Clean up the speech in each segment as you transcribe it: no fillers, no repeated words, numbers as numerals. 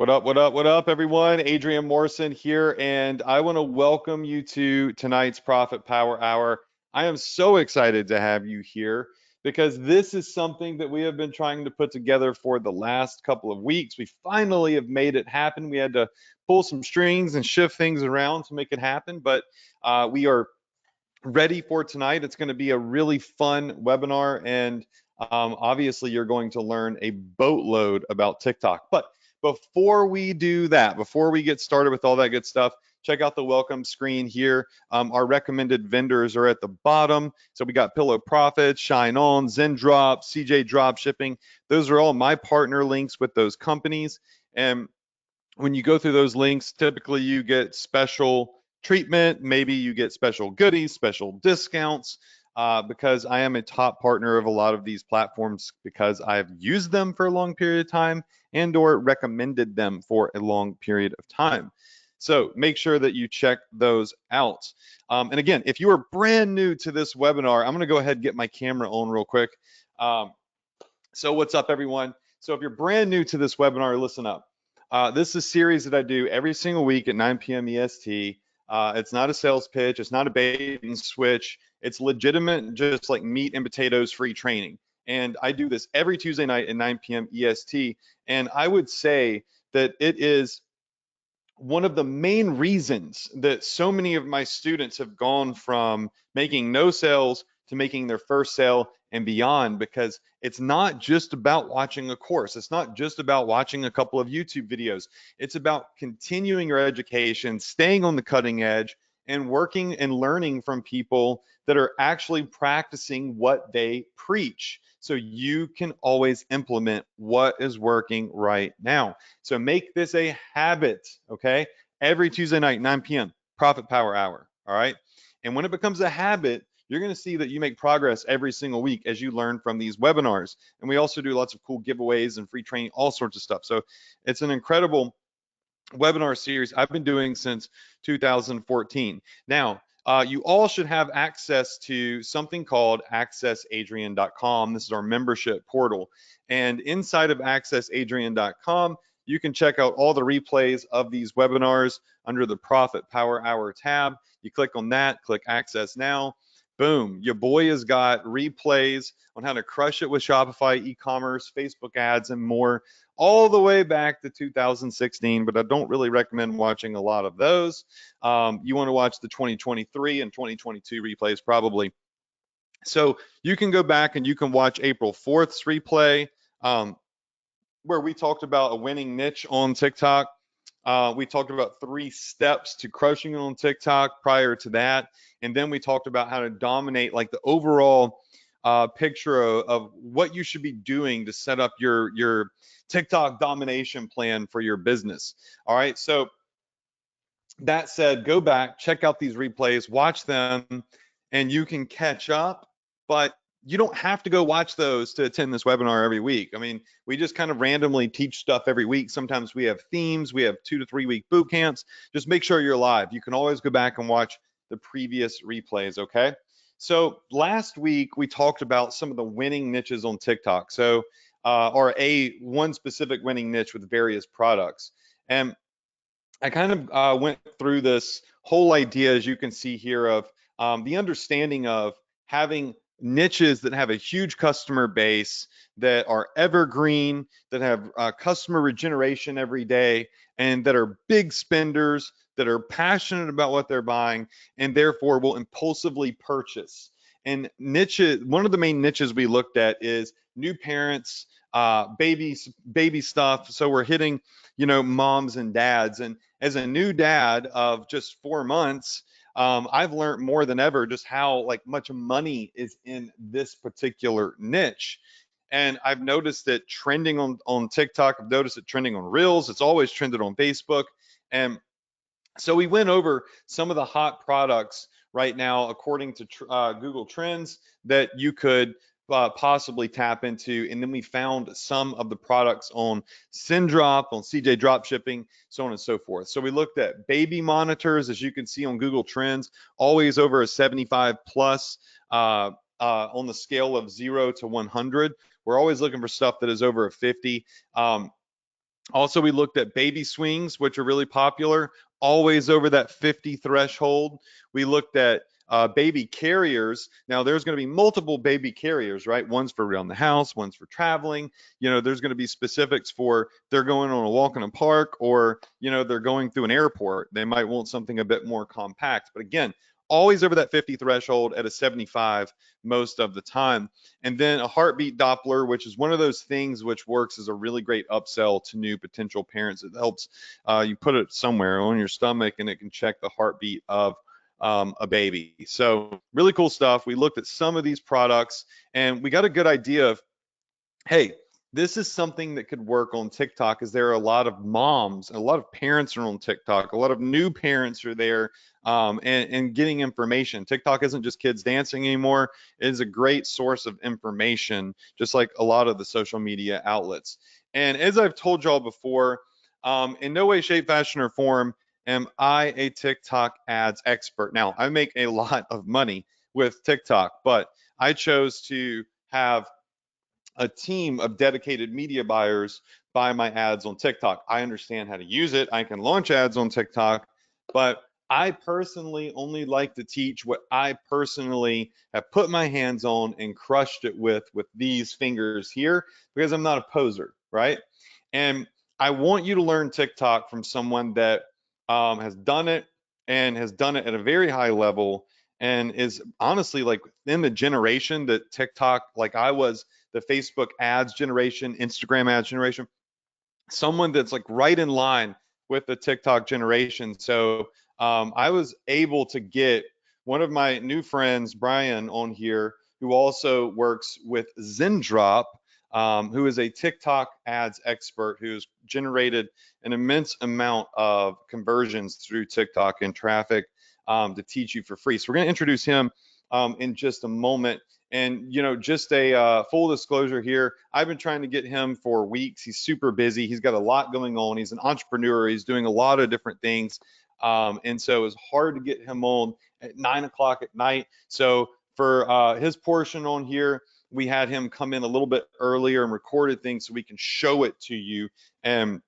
What up, what up, what up, everyone? Adrian Morrison here, and I want to welcome you to tonight's Profit Power Hour. I am so excited to have you here because this is something that we have been trying to put together for the last couple of weeks. We finally have made it happen. We had to pull some strings and shift things around to make it happen, but we are ready for tonight. It's going to be a really fun webinar, and obviously, you're going to learn a boatload about TikTok. But before we do that, before we get started with all that good stuff, check out the welcome screen here. Our recommended vendors are at the bottom. So we got Pillow Profit, Shine On, Zendrop, CJ Dropshipping. Those are all my partner links with those companies. And when you go through those links, typically you get special treatment. Maybe you get special goodies, special discounts, because I am a top partner of a lot of these platforms because I've used them for a long period of time and or recommended them for a long period of time. So make sure that you check those out. And again, if you are brand new to this webinar, I'm going to go ahead and get my camera on real quick. So what's up, everyone? So if you're brand new to this webinar, listen up. This is a series that I do every single week at 9 p.m. EST. It's not a sales pitch. It's not a bait and switch. It's legitimate, just like meat and potatoes free training. And I do this every Tuesday night at 9 p.m. EST. And I would say that it is one of the main reasons that so many of my students have gone from making no sales to making their first sale and beyond, because it's not just about watching a course. It's not just about watching a couple of YouTube videos. It's about continuing your education, staying on the cutting edge, and working and learning from people that are actually practicing what they preach. So you can always implement what is working right now. So make this a habit, okay? Every Tuesday night, 9 p.m., Profit Power Hour, all right? And when it becomes a habit, you're going to see that you make progress every single week as you learn from these webinars. And we also do lots of cool giveaways and free training, all sorts of stuff. So it's an incredible webinar series I've been doing since 2014. Now, you all should have access to something called accessadrian.com. This is our membership portal. And inside of accessadrian.com, you can check out all the replays of these webinars under the Profit Power Hour tab. You click on that, click Access Now. Boom, your boy has got replays on how to crush it with Shopify, e-commerce, Facebook ads, and more, all the way back to 2016, but I don't really recommend watching a lot of those. You want to watch the 2023 and 2022 replays probably. So you can go back and you can watch April 4th's replay, where we talked about a winning niche on TikTok. We talked about 3 steps to crushing it on TikTok prior to that. And then we talked about how to dominate, like the overall picture of what you should be doing to set up your TikTok domination plan for your business. All right. So that said, go back, check out these replays, watch them, and you can catch up. But you don't have to go watch those to attend this webinar every week. I mean, we just kind of randomly teach stuff every week. Sometimes we have themes. We have 2 to 3 week boot camps. Just make sure you're live. You can always go back and watch the previous replays, okay? So last week, we talked about some of the winning niches on TikTok. So, or one specific winning niche with various products. And I kind of went through this whole idea, as you can see here, of the understanding of having niches that have a huge customer base, that are evergreen, that have customer regeneration every day, and that are big spenders, that are passionate about what they're buying, and therefore will impulsively purchase. And niches, one of the main niches we looked at is new parents, baby stuff. So we're hitting, moms and dads. And as a new dad of just 4 months, I've learned more than ever just how much money is in this particular niche. And I've noticed it trending on TikTok. I've noticed it trending on Reels. It's always trended on Facebook. And so we went over some of the hot products right now, according to Google Trends, that you could possibly tap into. And then we found some of the products on Zendrop, on CJ Dropshipping, so on and so forth. So we looked at baby monitors, as you can see on Google Trends, always over a 75 plus on the scale of 0 to 100. We're always looking for stuff that is over a 50. Also, we looked at baby swings, which are really popular, always over that 50 threshold. We looked at baby carriers. Now, there's going to be multiple baby carriers, right? One's for around the house, one's for traveling. There's going to be specifics for they're going on a walk in a park, or, they're going through an airport. They might want something a bit more compact. But again, always over that 50 threshold at a 75 most of the time. And then a heartbeat Doppler, which is one of those things which works as a really great upsell to new potential parents. It helps you put it somewhere on your stomach and it can check the heartbeat of a baby. So really cool stuff. We looked at some of these products and we got a good idea of, hey, this is something that could work on TikTok, as there are a lot of moms and a lot of parents are on TikTok. A lot of new parents are there, and getting information. TikTok isn't just kids dancing anymore. It is a great source of information, just like a lot of the social media outlets. And as I've told y'all before, in no way, shape, fashion, or form am I a TikTok ads expert. Now, I make a lot of money with TikTok, but I chose to have a team of dedicated media buyers buy my ads on TikTok. I understand how to use it. I can launch ads on TikTok, but I personally only like to teach what I personally have put my hands on and crushed it with these fingers here, because I'm not a poser, right? And I want you to learn TikTok from someone that has done it and has done it at a very high level and is honestly like in the generation that TikTok, like I was, the Facebook ads generation, Instagram ads generation, someone that's like right in line with the TikTok generation. So I was able to get one of my new friends, Brian, on here, who also works with Zendrop, who is a TikTok ads expert who's generated an immense amount of conversions through TikTok and traffic, to teach you for free. So we're going to introduce him in just a moment. And, just a full disclosure here, I've been trying to get him for weeks. He's super busy. He's got a lot going on. He's an entrepreneur. He's doing a lot of different things. And so it's hard to get him on at 9 o'clock at night. So for his portion on here, we had him come in a little bit earlier and recorded things so we can show it to you. And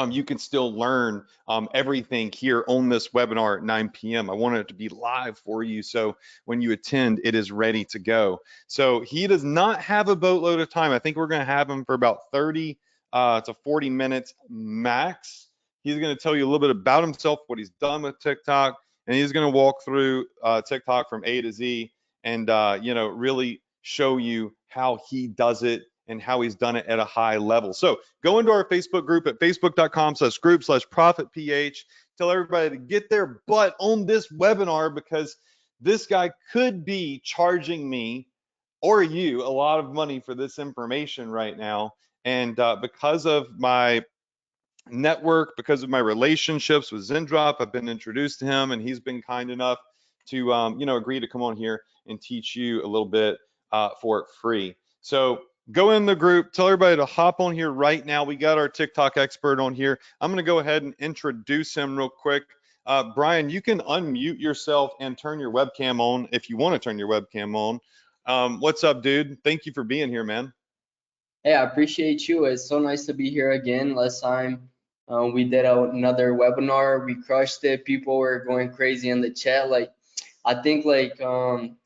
you can still learn everything here on this webinar at 9 p.m. I wanted it to be live for you, so when you attend, it is ready to go. So he does not have a boatload of time. I think we're going to have him for about 30 to 40 minutes max. He's going to tell you a little bit about himself, what he's done with TikTok, and he's going to walk through TikTok from A to Z and really show you how he does it and how he's done it at a high level. So go into our Facebook group at facebook.com/group/profitph. Tell everybody to get their butt on this webinar, because this guy could be charging me or you a lot of money for this information right now. And because of my network, because of my relationships with Zendrop, I've been introduced to him, and he's been kind enough to agree to come on here and teach you a little bit for free. So go in the group, tell everybody to hop on here right now. We got our TikTok expert on here. I'm going to go ahead and introduce him real quick. Brian, you can unmute yourself and turn your webcam on if you want to turn your webcam on. What's up, dude? Thank you for being here, man. Hey, I appreciate you. It's so nice to be here again. Last time we did another webinar. We crushed it. People were going crazy in the chat. I think it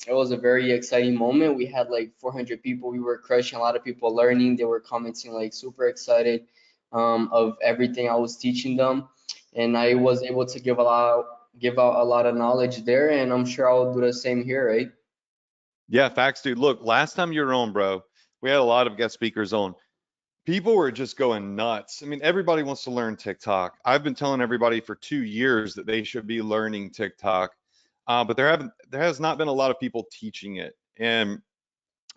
was a very exciting moment. We had like 400 people. We were crushing. A lot of people learning. They were commenting like super excited of everything I was teaching them, and I was able to give out a lot of knowledge there. And I'm sure I'll do the same here, right? Yeah, facts, dude. Look, last time you were on, bro, we had a lot of guest speakers on. People were just going nuts. I mean, everybody wants to learn TikTok. I've been telling everybody for 2 years that they should be learning TikTok, but there has not been a lot of people teaching it. And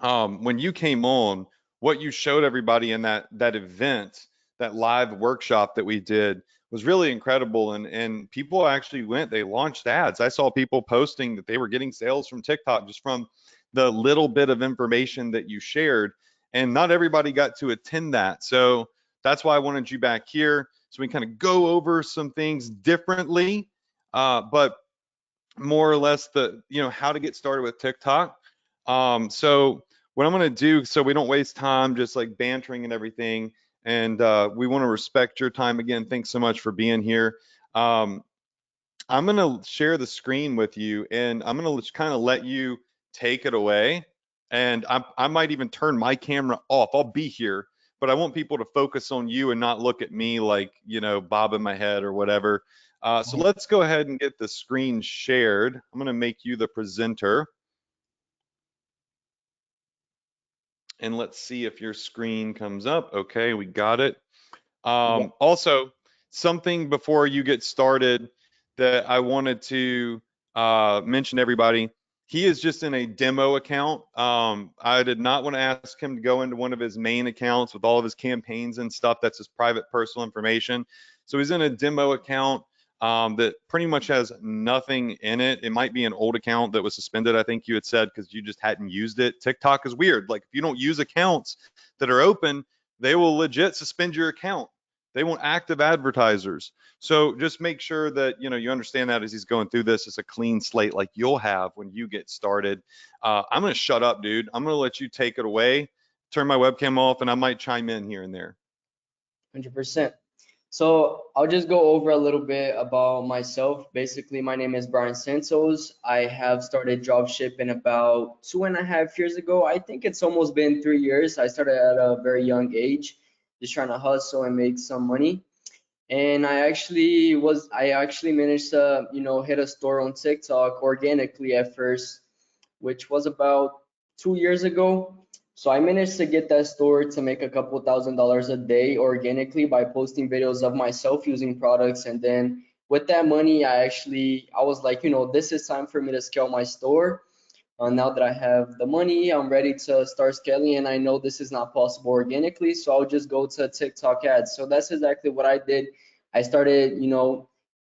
when you came on, what you showed everybody in that event, that live workshop that we did, was really incredible. And people actually went, they launched ads. I saw people posting that they were getting sales from TikTok just from the little bit of information that you shared. And not everybody got to attend that. So that's why I wanted you back here, so we kind of go over some things differently, but more or less how to get started with TikTok. So what I'm going to do, so we don't waste time just like bantering and everything, and we want to respect your time again. Thanks so much for being here. Um, I'm going to share the screen with you, and I'm going to kind of let you take it away. And I might even turn my camera off. I'll be here, but I want people to focus on you and not look at me like, bobbing my head or whatever. So let's go ahead and get the screen shared. I'm going to make you the presenter. And let's see if your screen comes up. Okay, we got it. Yeah. Also, something before you get started that I wanted to mention to everybody. He is just in a demo account. I did not want to ask him to go into one of his main accounts with all of his campaigns and stuff. That's his private personal information. So he's in a demo account that pretty much has nothing in it. It might be an old account that was suspended, I think you had said, because you just hadn't used it. TikTok is weird. Like if you don't use accounts that are open, they will legit suspend your account. They want active advertisers. So just make sure that you understand that as he's going through this. It's a clean slate like you'll have when you get started. I'm gonna shut up, dude. I'm gonna let you take it away. Turn my webcam off, and I might chime in here and there. 100%. So I'll just go over a little bit about myself. Basically, my name is Brian Santos. I have started dropshipping about 2.5 years ago. I think it's almost been 3 years. I started at a very young age, just trying to hustle and make some money. And I actually managed to, hit a store on TikTok organically at first, which was about 2 years ago. So I managed to get that store to make a couple $1,000s a day organically by posting videos of myself using products. And then with that money, I was like, this is time for me to scale my store. Now that I have the money, I'm ready to start scaling, and I know this is not possible organically, so I'll just go to TikTok ads. So that's exactly what I did. I started,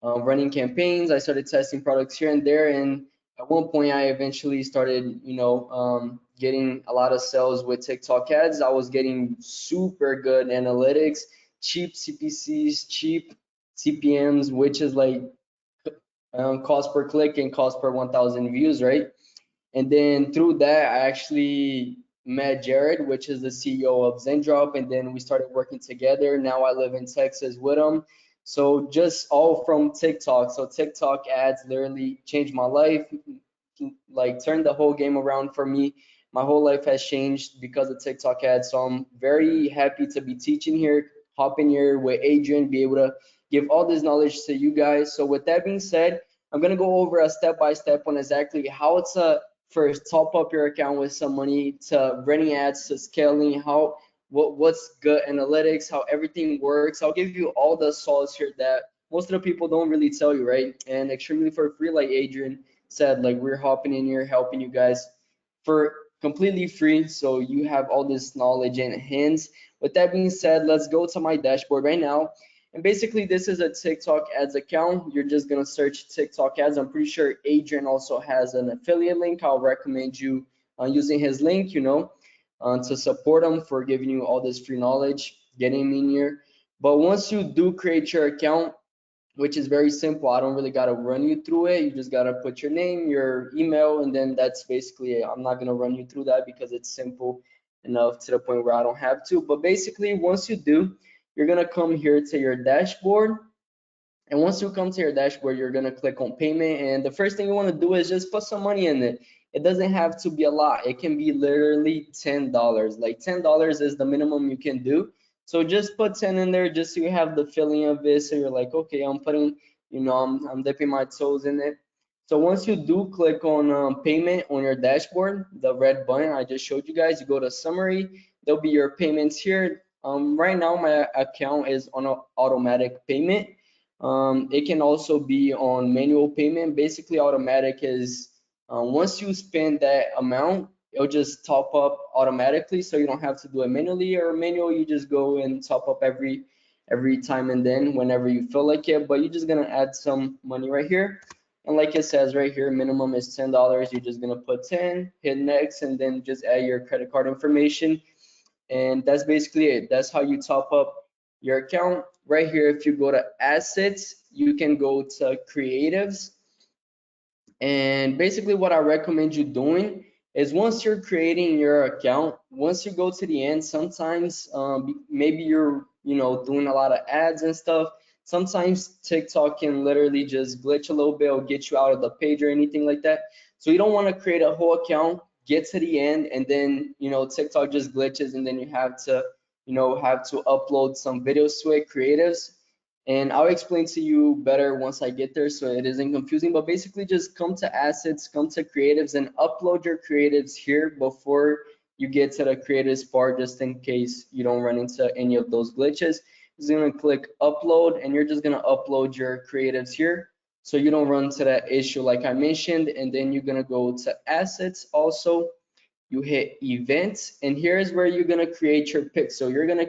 running campaigns. I started testing products here and there, and at one point, I eventually started, getting a lot of sales with TikTok ads. I was getting super good analytics, cheap CPCs, cheap CPMs, which is like cost per click and cost per 1,000 views, right? And then through that, I actually met Jared, which is the CEO of Zendrop, and then we started working together. Now I live in Texas with him. So just all from TikTok. So TikTok ads literally changed my life, like turned the whole game around for me. My whole life has changed because of TikTok ads. So I'm very happy to be teaching here, hop in here with Adrian, be able to give all this knowledge to you guys. So with that being said, I'm gonna go over a step by step on exactly how to first top up your account with some money, to running ads, to scaling, what's good analytics, how everything works. I'll give you all the sauce here that most of the people don't really tell you, right? And extremely for free, like Adrian said, like we're hopping in here helping you guys for completely free, so you have all this knowledge in hands. With that being said, let's go to my dashboard right now. And basically, this is a TikTok ads account. You're just gonna search TikTok ads. I'm pretty sure Adrian also has an affiliate link. I'll recommend you using his link, to support him for giving you all this free knowledge, getting him in here. But once you do create your account, which is very simple, I don't really gotta run you through it. You just gotta put your name, your email, and then that's basically it. I'm not gonna run you through that because it's simple enough to the point where I don't have to. But basically, once you do, you're gonna come here to your dashboard. And once you come to your dashboard, you're gonna click on payment. And the first thing you wanna do is just put some money in it. It doesn't have to be a lot. It can be literally $10. Like $10 is the minimum you can do. So just put 10 in there just so you have the feeling of it. So you're like, okay, I'm putting, I'm dipping my toes in it. So once you do click on payment on your dashboard, the red button I just showed you guys, you go to summary, there'll be your payments here. Right now my account is on automatic payment. It can also be on manual payment. Basically, automatic is once you spend that amount, it'll just top up automatically, so you don't have to do it manually. Or manual, you just go and top up every time and then whenever you feel like it. But you're just gonna add some money right here. And like it says right here, minimum is $10. You're just gonna put 10, hit next, and then just add your credit card information. And that's basically it. That's how you top up your account. Right here, if you go to assets, you can go to creatives. And basically what I recommend you doing is once you're creating your account, once you go to the end, sometimes maybe you're doing a lot of ads and stuff. Sometimes TikTok can literally just glitch a little bit or get you out of the page or anything like that. So you don't want to create a whole account, get to the end, and then TikTok just glitches, and then you have to upload some videos to it, creatives. And I'll explain to you better once I get there so it isn't confusing. But basically, just come to assets, come to creatives, and upload your creatives here before you get to the creatives part, just in case you don't run into any of those glitches. Just gonna click upload, and you're just gonna upload your creatives here so you don't run into that issue like I mentioned. And then you're gonna go to assets also, you hit events, and here's where you're gonna create your pixel. You're gonna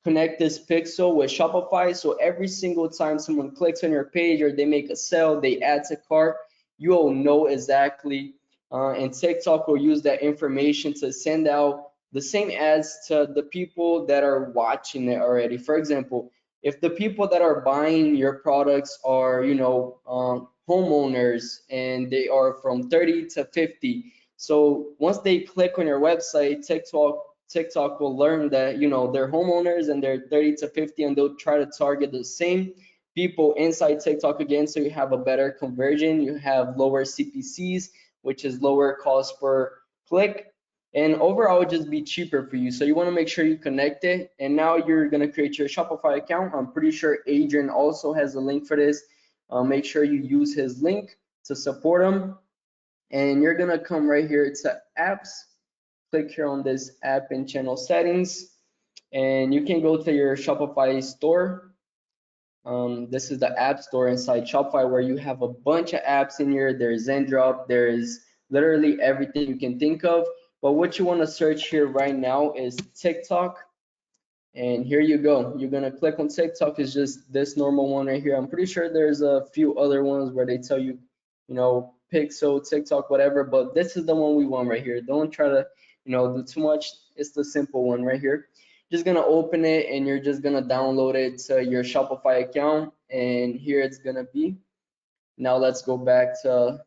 connect this pixel with Shopify, so every single time someone clicks on your page or they make a sale, they add to cart, you'll know exactly, and TikTok will use that information to send out the same ads to the people that are watching it already. For example, if the people that are buying your products are, homeowners, and they are from 30 to 50, so once they click on your website, TikTok will learn that they're homeowners and they're 30 to 50, and they'll try to target the same people inside TikTok again. So you have a better conversion, you have lower CPCs, which is lower cost per click, and overall it'll just be cheaper for you. So you want to make sure you connect it, and now you're going to create your Shopify account. I'm pretty sure Adrian also has a link for this. Make sure you use his link to support him. And you're gonna come right here to apps, click here on this app and channel settings, and you can go to your Shopify store. This is the app store inside Shopify where you have a bunch of apps in here. There's Zendrop, there's literally everything you can think of. But what you want to search here right now is TikTok. And here you go. You're gonna click on TikTok. It's just this normal one right here. I'm pretty sure there's a few other ones where they tell you, Pixel, TikTok, whatever, but this is the one we want right here. Don't try to, do too much. It's the simple one right here. Just gonna open it, and you're just gonna download it to your Shopify account, and here it's gonna be. Now let's go back to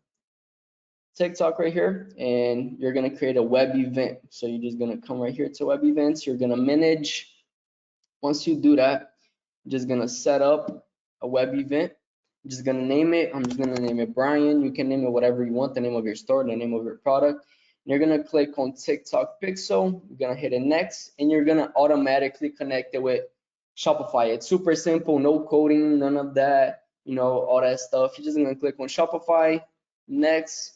TikTok right here, and you're gonna create a web event. So you're just gonna come right here to web events. You're gonna manage. Once you do that, I'm just gonna set up a web event. I'm just gonna name it. I'm just gonna name it Brian. You can name it whatever you want, the name of your store, the name of your product. And you're gonna click on TikTok Pixel. You're gonna hit it next, and you're gonna automatically connect it with Shopify. It's super simple, no coding, none of that, all that stuff. You're just gonna click on Shopify, next,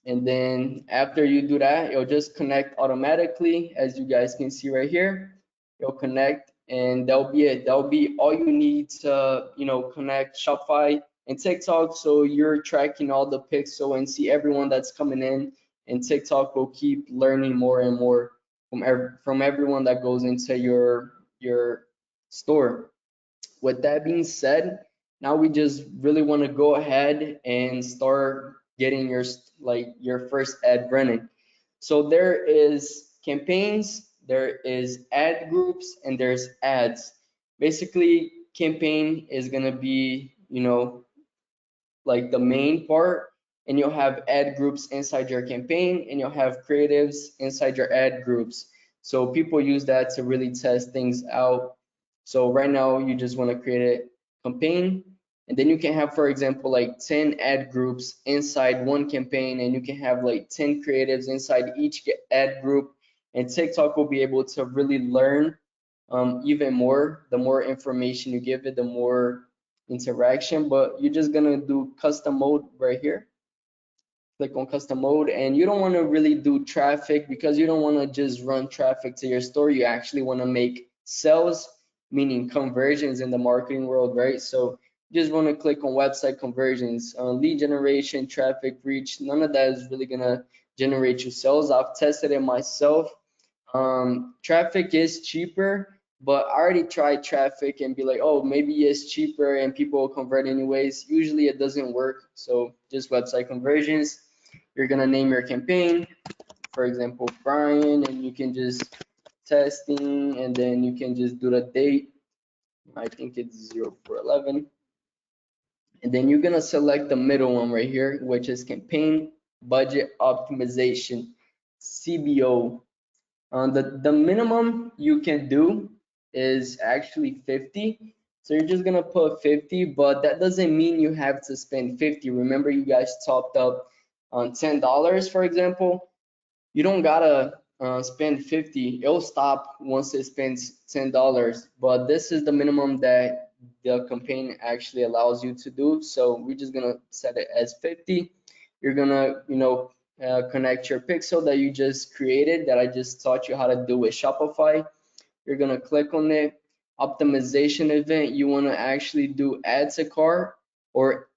and then after you do that, it'll just connect automatically, as you guys can see right here. It'll connect, and that'll be it. That'll be all you need to, connect Shopify and TikTok. So you're tracking all the pixel and see everyone that's coming in, and TikTok will keep learning more and more from everyone that goes into your store. With that being said, now we just really want to go ahead and start getting your first ad running. So there is campaigns, there is ad groups, and there's ads. Basically, campaign is gonna be, like the main part, and you'll have ad groups inside your campaign, and you'll have creatives inside your ad groups. So people use that to really test things out. So right now you just want to create a campaign, and then you can have, for example, like 10 ad groups inside one campaign, and you can have like 10 creatives inside each ad group, and TikTok will be able to really learn even more. The more information you give it, the more interaction. But you're just gonna do custom mode right here. Click on custom mode, and you don't want to really do traffic, because you don't want to just run traffic to your store. You actually want to make sales, meaning conversions in the marketing world, right? So you just want to click on website conversions, lead generation, traffic reach. None of that is really gonna generate you sales. I've tested it myself. Traffic is cheaper, but I already tried traffic and be like, oh, maybe it's cheaper and people will convert anyways. Usually it doesn't work. So just website conversions. You're gonna name your campaign, for example, Brian, and you can just testing, and then you can just do the date. I think it's 04/11. And then you're gonna select the middle one right here, which is campaign budget optimization, CBO. The minimum you can do is actually 50. So you're just gonna put 50, but that doesn't mean you have to spend 50. Remember, you guys topped up on $10, for example. You don't gotta spend 50. It'll stop once it spends $10. But this is the minimum that the campaign actually allows you to do. So we're just gonna set it as 50. You're gonna, connect your pixel that you just created, that I just taught you how to do with Shopify. You're gonna click on it. Optimization event, you wanna actually do add to cart or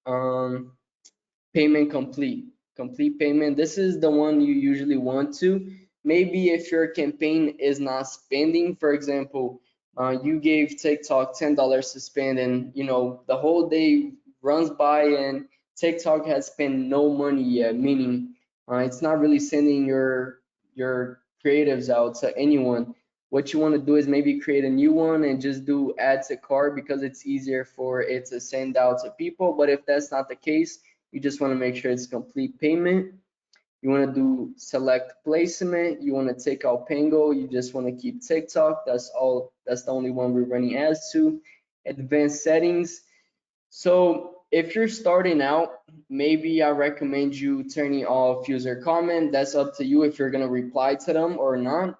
payment complete. Complete payment. This is the one you usually want to. Maybe if your campaign is not spending, for example, you gave TikTok $10 to spend, and the whole day runs by and TikTok has spent no money yet, meaning it's not really sending your creatives out to anyone. What you want to do is maybe create a new one and just do add to cart because it's easier for it to send out to people. But if that's not the case, you just want to make sure it's complete payment. You want to do select placement. You want to take out Pango. You just want to keep TikTok. That's all. That's the only one we're running ads to. Advanced settings. So if you're starting out, maybe I recommend you turning off user comment. That's up to you if you're gonna reply to them or not.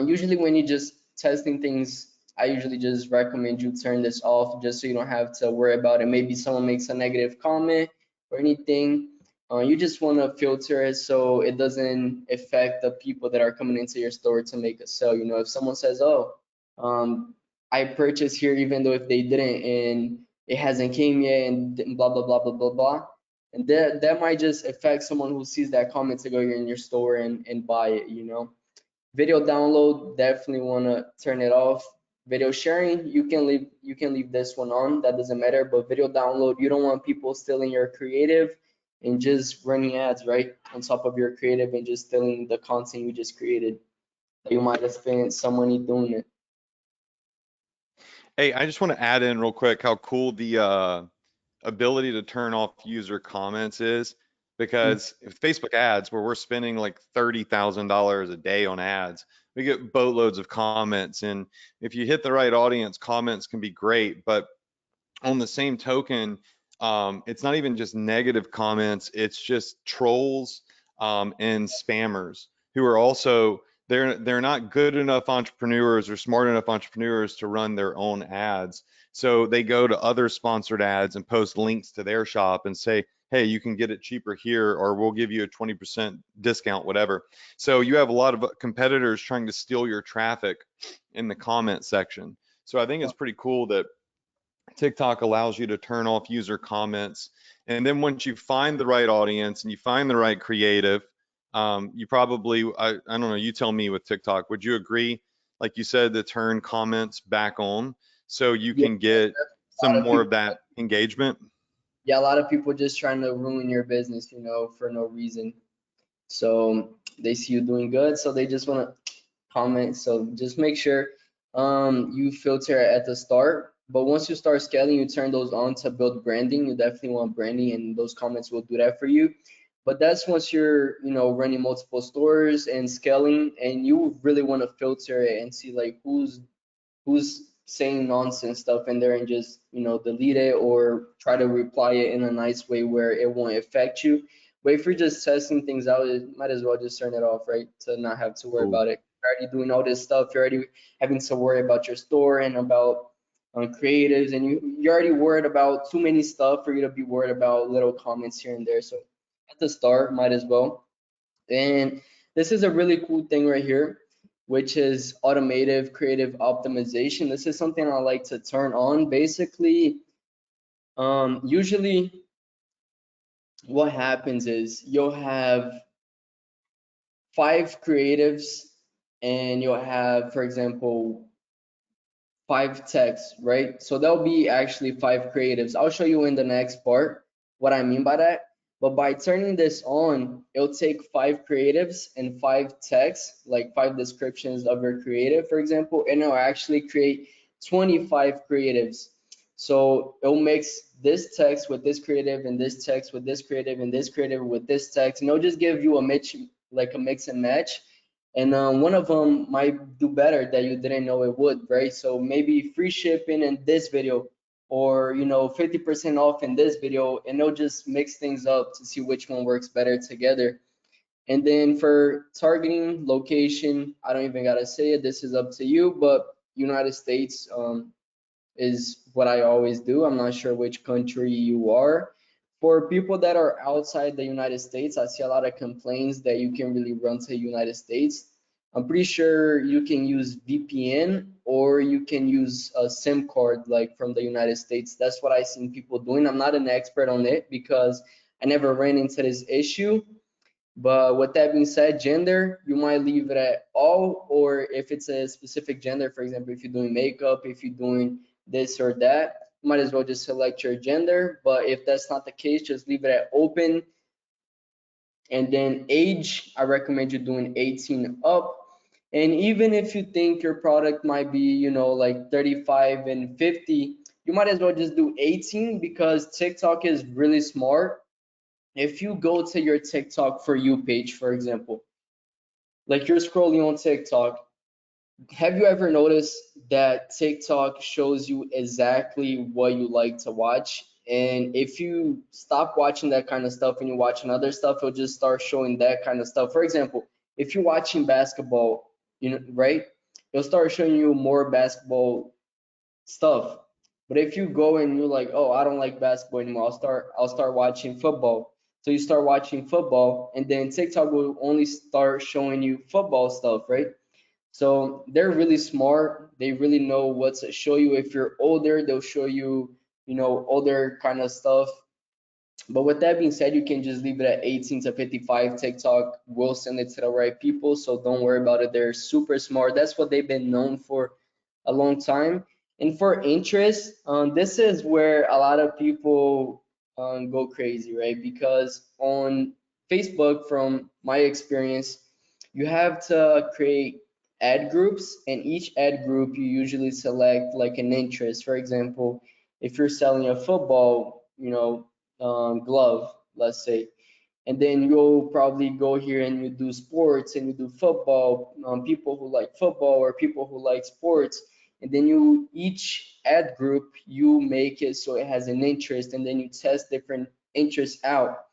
Usually when you're just testing things, I usually just recommend you turn this off just so you don't have to worry about it. Maybe someone makes a negative comment or anything. You just want to filter it so it doesn't affect the people that are coming into your store to make a sale. If someone says, "Oh, I purchased here," even though if they didn't and it hasn't came yet and blah blah blah blah blah blah, and that might just affect someone who sees that comment to go in your store and buy it. Video download, definitely want to turn it off. Video sharing, you can leave this one on, that doesn't matter. But video download, you don't want people stealing your creative and just running ads right on top of your creative and just stealing the content you just created. You might have spent some money doing it. Hey, I just want to add in real quick how cool the ability to turn off user comments is, because if Facebook ads, where we're spending like $30,000 a day on ads, we get boatloads of comments. And if you hit the right audience, comments can be great. But on the same token, it's not even just negative comments, it's just trolls and spammers who are also, they're not good enough entrepreneurs or smart enough entrepreneurs to run their own ads. So they go to other sponsored ads and post links to their shop and say, hey, you can get it cheaper here, or we'll give you a 20% discount, whatever. So you have a lot of competitors trying to steal your traffic in the comment section. So I think it's pretty cool that TikTok allows you to turn off user comments. And then once you find the right audience and you find the right creative, you probably, I don't know, you tell me with TikTok, would you agree, like you said, to turn comments back on so you Yeah, can get a lot some of more people of that engagement? yeah, a lot of people just trying to ruin your business, for no reason. So they see you doing good, so they just want to comment. So just make sure you filter at the start. But once you start scaling, you turn those on to build branding. You definitely want branding, and those comments will do that for you. But that's once you're, running multiple stores and scaling, and you really want to filter it and see like who's saying nonsense stuff in there and just delete it or try to reply it in a nice way where it won't affect you. But if you're just testing things out, it might as well just turn it off, right? To not have to worry Cool. about it. You're already doing all this stuff. You're already having to worry about your store and about creatives, and you're already worried about too many stuff for you to be worried about little comments here and there. So at the start, might as well. And this is a really cool thing right here, which is automative creative optimization. This is something I like to turn on. Basically, usually what happens is you'll have 5 creatives and you'll have, for example, 5 texts, right? So there'll be actually 5 creatives. I'll show you in the next part what I mean by that. But by turning this on, it'll take 5 creatives and 5 texts, like 5 descriptions of your creative, for example, and it'll actually create 25 creatives. So it'll mix this text with this creative and this text with this creative and this creative with this text, and it'll just give you a mix, like a mix and match. and one of them might do better that you didn't know it would, right? So maybe free shipping in this video, or 50% off in this video, and they'll just mix things up to see which one works better together. And then for targeting location, I don't even gotta say it. This is up to you, but United States is what I always do. I'm not sure which country you are. For people that are outside the United States, I see a lot of complaints that you can really run to the United States. I'm pretty sure you can use VPN, or you can use a SIM card like from the United States. That's what I've seen people doing. I'm not an expert on it because I never ran into this issue. But with that being said, gender, you might leave it at all, or if it's a specific gender, for example, if you're doing makeup, if you're doing this or that, you might as well just select your gender. But if that's not the case, just leave it at open. And then age, I recommend you doing 18 up. And even if you think your product might be, like 35 and 50, you might as well just do 18, because TikTok is really smart. If you go to your TikTok for you page, for example, like you're scrolling on TikTok, have you ever noticed that TikTok shows you exactly what you like to watch? And if you stop watching that kind of stuff and you watch other stuff, it'll just start showing that kind of stuff. For example, if you're watching basketball, right? It'll start showing you more basketball stuff. But if you go and you're like, oh, I don't like basketball anymore, I'll start watching football. So you start watching football, and then TikTok will only start showing you football stuff, right? So they're really smart. They really know what to show you. If you're older, they'll show you, older kind of stuff. But with that being said, you can just leave it at 18 to 55. TikTok will send it to the right people, so don't worry about it. They're super smart. That's what they've been known for a long time. And for interest, this is where a lot of people go crazy, right? Because on Facebook, from my experience, you have to create ad groups, and each ad group you usually select like an interest. For example, if you're selling a football, glove, let's say, and then you'll probably go here and you do sports and you do football, people who like football or people who like sports, and then you each ad group you make it so it has an interest, and then you test different interests out.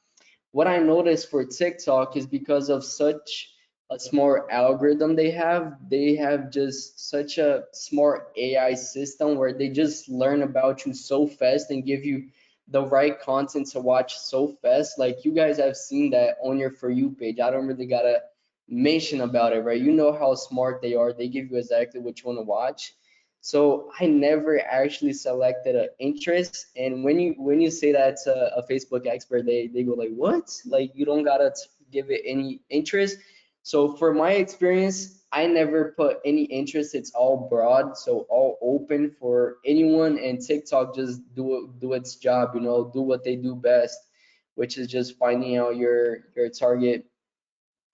What I noticed for TikTok is because of such a smart algorithm they have just such a smart AI system where they just learn about you so fast and give you the right content to watch so fast. Like you guys have seen that on your For You page. I don't really gotta mention about it, right? You know how smart they are. They give you exactly what you want to watch. So I never actually selected an interest. And when you say that to a Facebook expert, they go like, "What? Like you don't gotta give it any interest?" So for my experience, I never put any interest. It's all broad, so all open for anyone. And TikTok just do its job, do what they do best, which is just finding out your target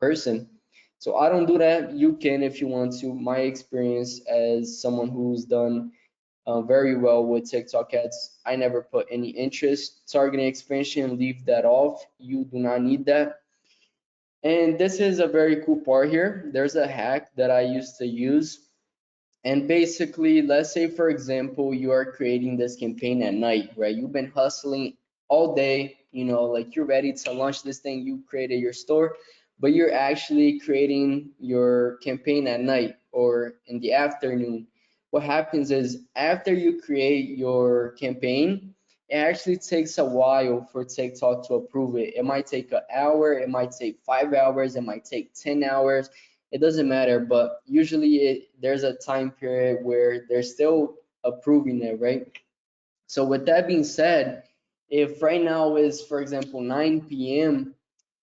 person. So I don't do that. You can if you want to. My experience as someone who's done very well with TikTok ads, I never put any interest. Targeting expansion, leave that off. You do not need that. And this is a very cool part here. There's a hack that I used to use. And basically, let's say, for example, you are creating this campaign at night, right? You've been hustling all day, like you're ready to launch this thing, you created your store, but you're actually creating your campaign at night or in the afternoon. What happens is after you create your campaign, it actually takes a while for TikTok to approve it. It might take an hour, it might take 5 hours, it might take 10 hours. It doesn't matter, but usually there's a time period where they're still approving it, right? So with that being said, if right now is, for example, 9 p.m.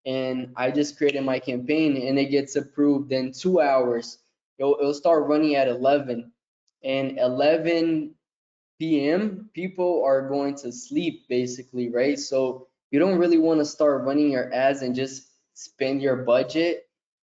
and I just created my campaign and it gets approved in 2 hours, it'll start running at 11. And 11 p.m., people are going to sleep basically, right? So you don't really want to start running your ads and just spend your budget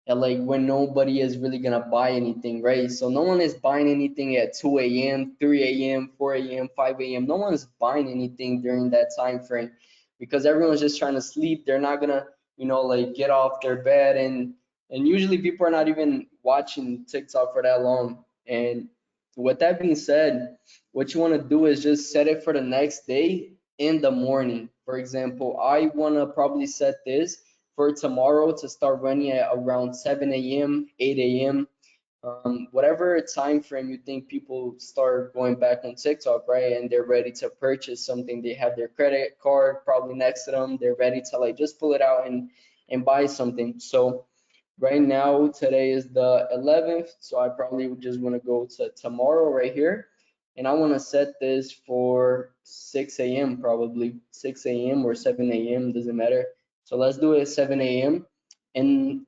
and like when nobody is really gonna buy anything, right? So no one is buying anything at 2 a.m., 3 a.m., 4 a.m., 5 a.m. No one's buying anything during that time frame because everyone's just trying to sleep. They're not gonna, like get off their bed and And usually people are not even watching TikTok for that long. And with that being said, what you want to do is just set it for the next day in the morning. For example, I want to probably set this for tomorrow to start running at around 7 a.m., 8 a.m., whatever time frame you think people start going back on TikTok, right? And they're ready to purchase something. They have their credit card probably next to them. They're ready to like just pull it out and buy something. So right now, today is the 11th, so I probably would just want to go to tomorrow right here. And I want to set this for 6 a.m. probably 6 a.m. or 7 a.m. doesn't matter. So let's do it at 7 a.m. And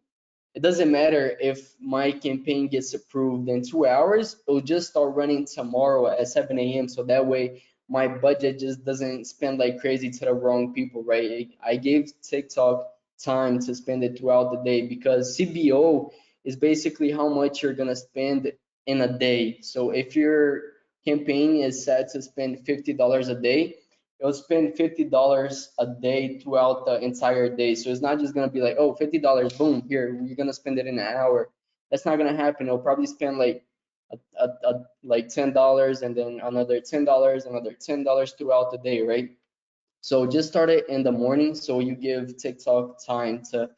it doesn't matter if my campaign gets approved in 2 hours, it'll just start running tomorrow at 7 a.m. So that way my budget just doesn't spend like crazy to the wrong people, right? I gave TikTok time to spend it throughout the day because CBO is basically how much you're gonna spend in a day. So if your campaign is set to spend $50 a day, you'll spend $50 a day throughout the entire day. So it's not just gonna be like, oh, $50, boom, here, you're gonna spend it in an hour. That's not gonna happen. You'll probably spend like like $10 and then another $10, another $10 throughout the day, right? So just start it in the morning so you give TikTok time to,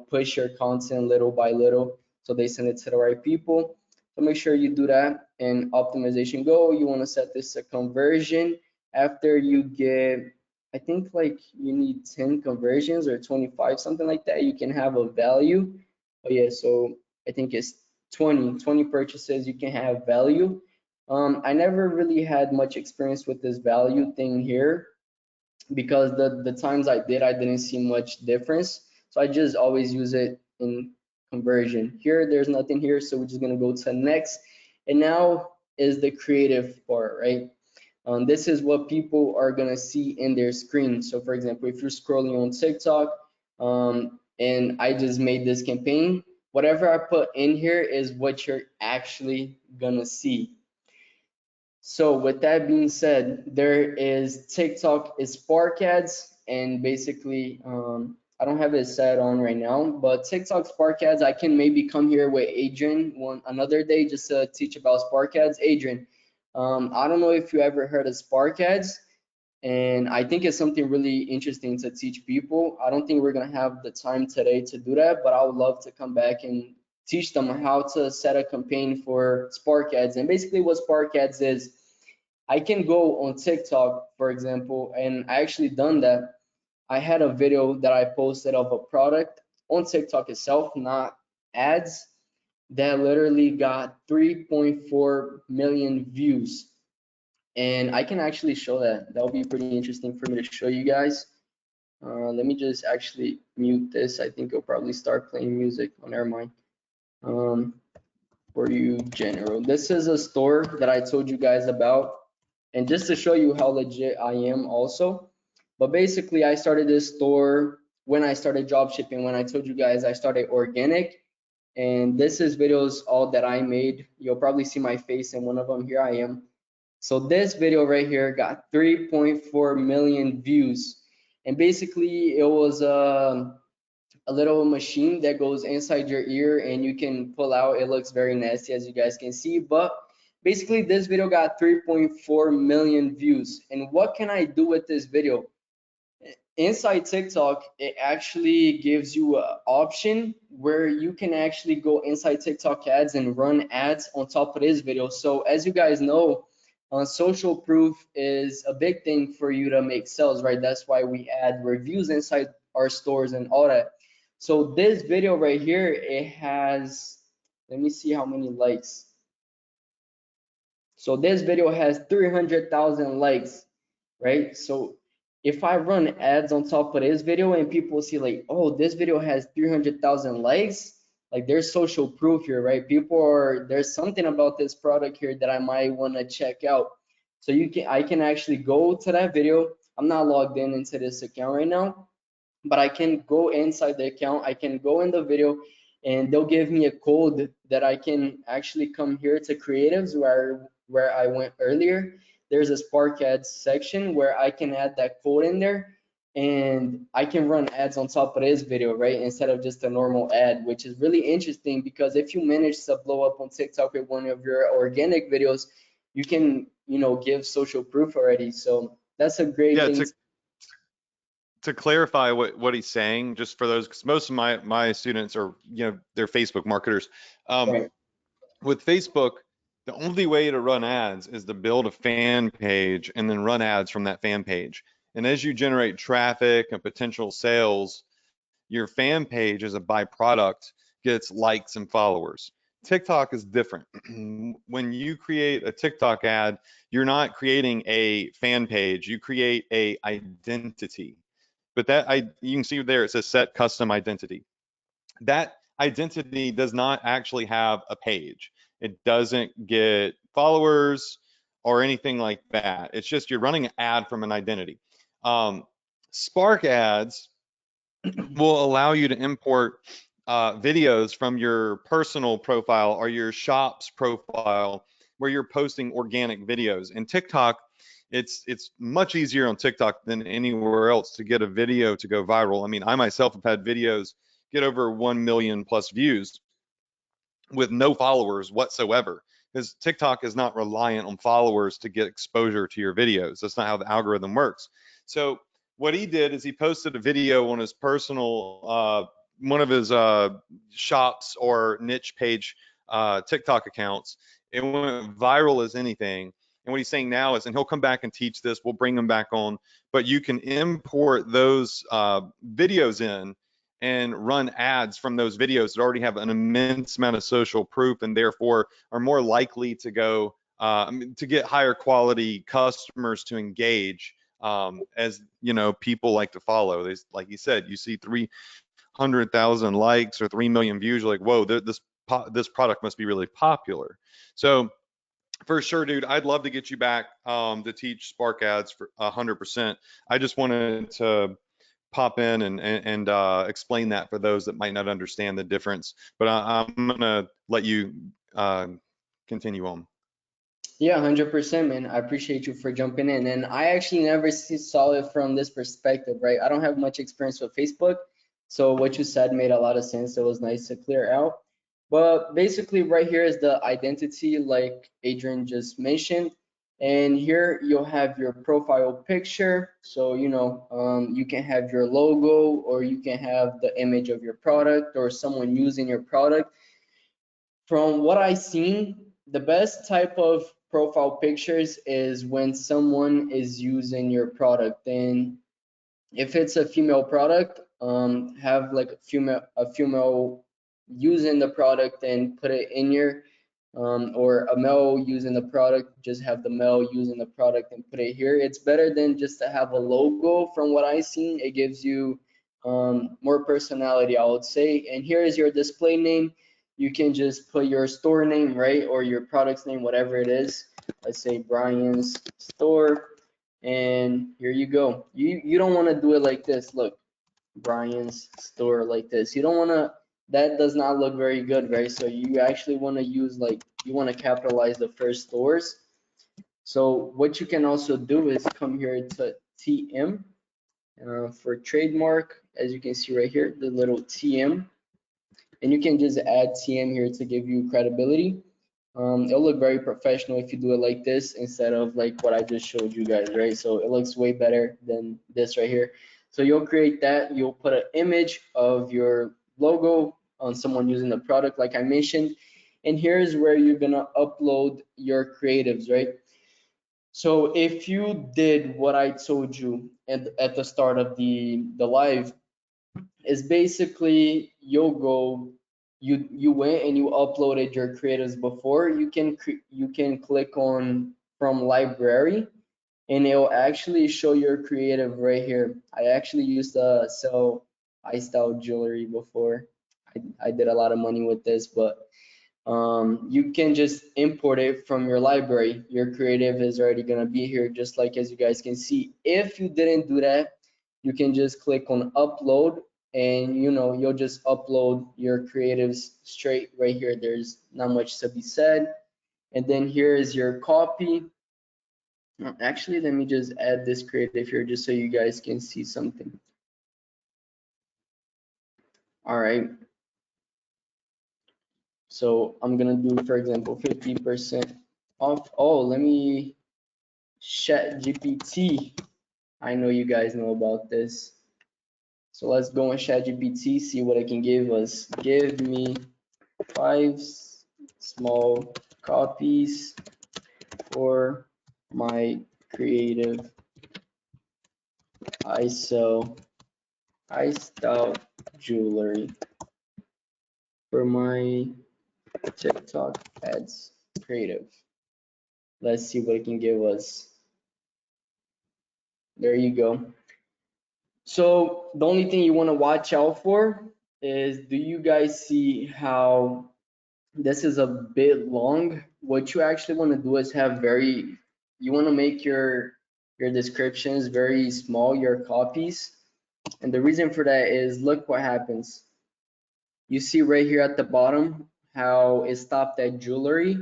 push your content little by little so they send it to the right people. So make sure you do that. And optimization go, you want to set this to conversion. After you get, I think like you need 10 conversions or 25, something like that, you can have a value. Oh yeah, so I think it's 20 purchases, you can have value. I never really had much experience with this value thing here because the times I did, I didn't see much difference. So I just always use it in conversion. Here, there's nothing here, so we're just gonna go to next. And now is the creative part, right? This is what people are gonna see in their screen. So for example, if you're scrolling on TikTok, and I just made this campaign, whatever I put in here is what you're actually gonna see. So with that being said, there is TikTok is Spark Ads, and basically, I don't have it set on right now, but TikTok Spark Ads, I can maybe come here with Adrian one another day just to teach about Spark Ads. Adrian, I don't know if you ever heard of Spark Ads, and I think it's something really interesting to teach people. I don't think we're gonna have the time today to do that, but I would love to come back and teach them how to set a campaign for Spark Ads. And basically what Spark Ads is, I can go on TikTok, for example, and I actually done that. I had a video that I posted of a product on TikTok itself, not ads, that literally got 3.4 million views. And I can actually show that. That'll be pretty interesting for me to show you guys. Let me just actually mute this. I think it'll probably start playing music. Oh, never mind. For you general. This is a store that I told you guys about. And just to show you how legit I am also. But basically, I started this store when I started drop shipping. When I told you guys I started organic. And this is videos all that I made. You'll probably see my face in one of them. Here I am. So this video right here got 3.4 million views. And basically, it was a little machine that goes inside your ear and you can pull out. It looks very nasty, as you guys can see, but basically this video got 3.4 million views. And what can I do with this video? Inside TikTok, it actually gives you an option where you can actually go inside TikTok ads and run ads on top of this video. So as you guys know, social proof is a big thing for you to make sales, right? That's why we add reviews inside our stores and all that. So this video right here, it has, let me see how many likes. So this video has 300,000 likes, right? So if I run ads on top of this video and people see like, oh, this video has 300,000 likes, like there's social proof here, right? People are, there's something about this product here that I might want to check out. So I can actually go to that video. I'm not logged in into this account right now, but I can go inside the account. I can go in the video and they'll give me a code that I can actually come here to creatives where I went earlier. There's a Spark Ads section where I can add that code in there and I can run ads on top of this video, right? Instead of just a normal ad, which is really interesting because if you manage to blow up on TikTok with one of your organic videos, you can, give social proof already. So that's a great Yeah, thing. to clarify what he's saying, just for those, because most of my students are, they're Facebook marketers. Um, Right. with Facebook, the only way to run ads is to build a fan page and then run ads from that fan page. And as you generate traffic and potential sales, your fan page as a byproduct gets likes and followers. TikTok is different. When you create a TikTok ad, you're not creating a fan page, you create a identity. But you can see there it says set custom identity. That identity does not actually have a page. It doesn't get followers or anything like that. It's just you're running an ad from an identity. Spark ads will allow you to import videos from your personal profile or your shop's profile where you're posting organic videos. And TikTok, it's much easier on TikTok than anywhere else to get a video to go viral. I mean, I myself have had videos get over 1 million plus views with no followers whatsoever, because TikTok is not reliant on followers to get exposure to your videos. That's not how the algorithm works. So what he did is he posted a video on his personal one of his shops or niche page TikTok accounts. It went viral as anything. And what he's saying now is, and he'll come back and teach this, we'll bring him back on, but you can import those videos in and run ads from those videos that already have an immense amount of social proof and therefore are more likely to go to get higher quality customers to engage, as people like to follow. Like you said, you see 300,000 likes or 3 million views, you're like, whoa, this product must be really popular. So for sure, dude, I'd love to get you back to teach Spark ads for 100%. I just wanted to pop in and explain that for those that might not understand the difference. But I'm gonna let you uh, continue on. Yeah, 100%, man. I appreciate you for jumping in. And I actually never saw it from this perspective, right? I don't have much experience with Facebook. So what you said made a lot of sense. It was nice to clear out. But basically, right here is the identity, like Adrian just mentioned. And here you'll have your profile picture. So, you can have your logo, or you can have the image of your product or someone using your product. From what I've seen, the best type of profile pictures is when someone is using your product. And if it's a female product, have like a female using the product and put it in your, or a male using the product, just have the male using the product and put it here. It's better than just to have a logo. From what I've seen, it gives you more personality, I would say. And here is your display name. You can just put your store name, right, or your product's name, whatever it is. Let's say Brian's store, and here you go. You don't want to do it like this. Look, Brian's store like this. You don't want to. That does not look very good, right? So you actually want to use, like, you want to capitalize the first stores. So what you can also do is come here to TM for trademark, as you can see right here, the little TM, and you can just add TM here to give you credibility. It'll look very professional if you do it like this instead of like what I just showed you guys, right? So it looks way better than this right here. So you'll create that, you'll put an image of your logo on someone using the product like I mentioned, and here's where you're gonna upload your creatives, right? So if you did what I told you at the start of the live, is basically you went and you uploaded your creatives before. You can click on from library, and it'll actually show your creative right here. I actually used to sell iStyle jewelry before. I did a lot of money with this, but you can just import it from your library. Your creative is already going to be here, just like as you guys can see. If you didn't do that, you can just click on upload, and you'll just upload your creatives straight right here. There's not much to be said. And then here is your copy. Actually, let me just add this creative here just so you guys can see something. All right. So I'm gonna do, for example, 50% off. Oh, let me chat GPT. I know you guys know about this. So let's go on chat GPT, see what it can give us. Give me 5 small copies for my creative. I sell iced out jewelry for my TikTok ads creative. Let's see what it can give us. There you go. So the only thing you want to watch out for is, do you guys see how this is a bit long? What you actually want to do is have you want to make your descriptions very small, your copies. And the reason for that is, look what happens. You see right here at the bottom how it stopped at jewelry.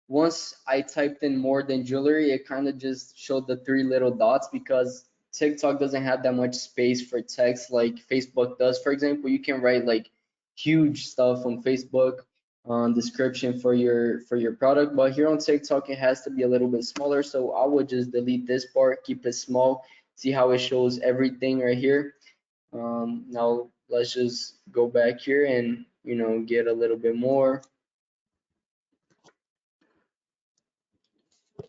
Once I typed in more than jewelry, it kind of just showed the 3 little dots, because TikTok doesn't have that much space for text like Facebook does. For example, you can write like huge stuff on Facebook on description for your product, but here on TikTok it has to be a little bit smaller. So I would just delete this part, keep it small. See how it shows everything right here. Now let's just go back here and get a little bit more.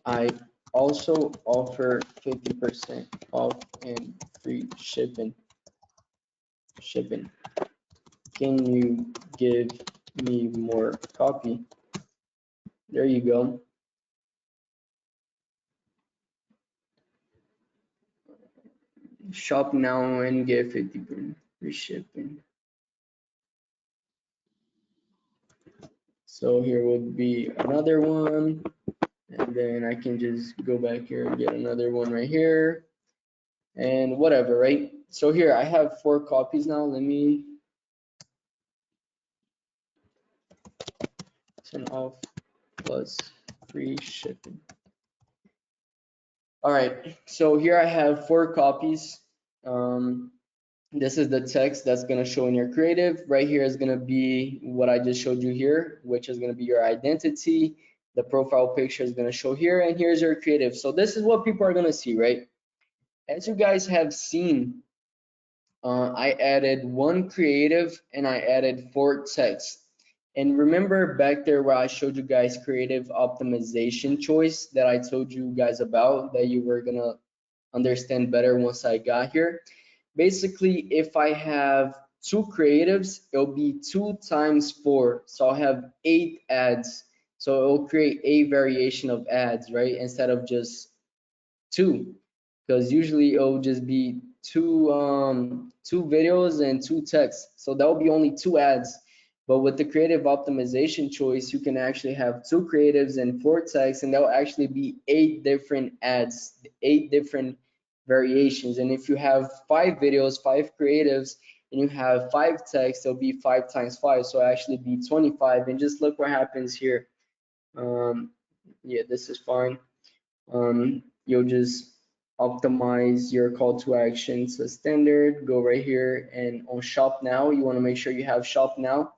I also offer 50% off and free shipping. Can you give me more copy? There you go. Shop now and get 50% free shipping. So here would be another one, and then I can just go back here and get another one right here, and whatever, right? So here I have 4 copies now. Let me turn off plus free shipping. All right, so here I have 4 copies. This is the text that's going to show in your creative. Right here is going to be what I just showed you here, which is going to be your identity. The profile picture is going to show here, and here's your creative. So this is what people are going to see, right? As you guys have seen, I added 1 creative and I added 4 text. And remember back there where I showed you guys creative optimization choice that I told you guys about, that you were gonna understand better once I got here. Basically, if I have 2 creatives, it'll be 2 times 4. So I'll have 8 ads. So it'll create a variation of ads, right? Instead of just 2, because usually it'll just be two videos and 2 texts, so that will be only 2 ads. But with the creative optimization choice, you can actually have 2 creatives and 4 texts, and that will actually be 8 different ads, 8 different variations. And if you have 5 videos, 5 creatives, and you have 5 texts, it'll be 5 times 5, so it'll actually be 25. And just look what happens here. Yeah, this is fine. You'll just optimize your call to action to standard, go right here, and on shop now, you want to make sure you have shop now.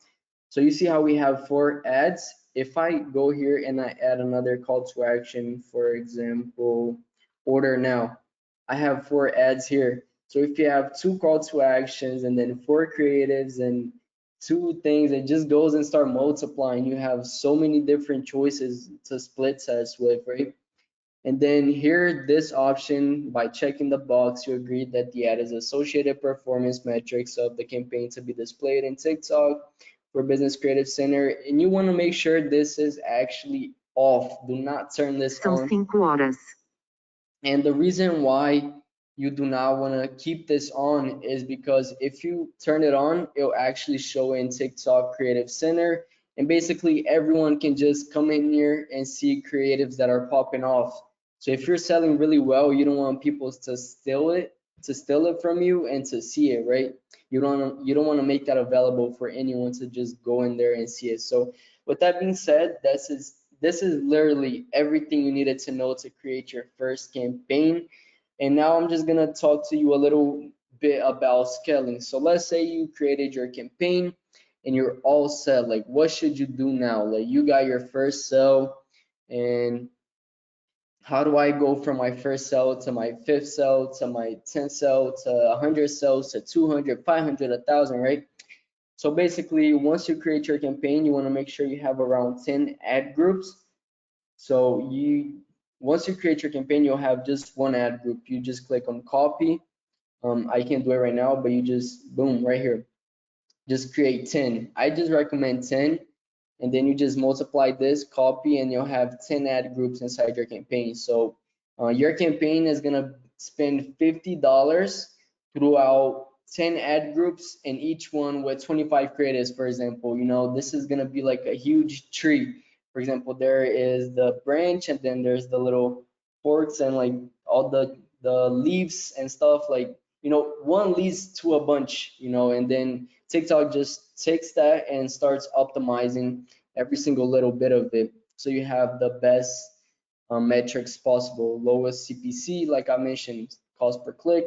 So you see how we have 4 ads. If I go here and I add another call to action, for example, order now, I have 4 ads here. So if you have 2 call to actions and then 4 creatives and 2 things, it just goes and start multiplying. You have so many different choices to split test with, right? And then here, this option, by checking the box, you agree that the ad is associated performance metrics of the campaign to be displayed in TikTok for Business Creative Center. And you want to make sure this is actually off. Do not turn this on. 5 horas. And the reason why you do not want to keep this on is because if you turn it on, it'll actually show in TikTok Creative Center. And basically everyone can just come in here and see creatives that are popping off. So if you're selling really well, you don't want people to steal it from you and to see it, right? You don't want to make that available for anyone to just go in there and see it. So with that being said, this this is literally everything you needed to know to create your first campaign. And now I'm just gonna talk to you a little bit about scaling. So let's say you created your campaign and you're all set. Like, what should you do now? Like, you got your first sale, and how do I go from my first sale to my fifth sale to my 10th sale to 100 sales to 200, 500, 1,000, right? So basically, once you create your campaign, you want to make sure you have around 10 ad groups. So once you create your campaign, you'll have just one ad group. You just click on copy. I can't do it right now, but you just boom right here. Just create 10. I just recommend 10, and then you just multiply this copy and you'll have 10 ad groups inside your campaign. So your campaign is gonna spend $50 throughout 10 ad groups, and each one with 25 creatives. For example, this is gonna be like a huge tree. For example, there is the branch, and then there's the little forks and like all the leaves and stuff, like one leads to a bunch, and then TikTok just takes that and starts optimizing every single little bit of it. So you have the best metrics possible, lowest CPC, like I mentioned, cost per click.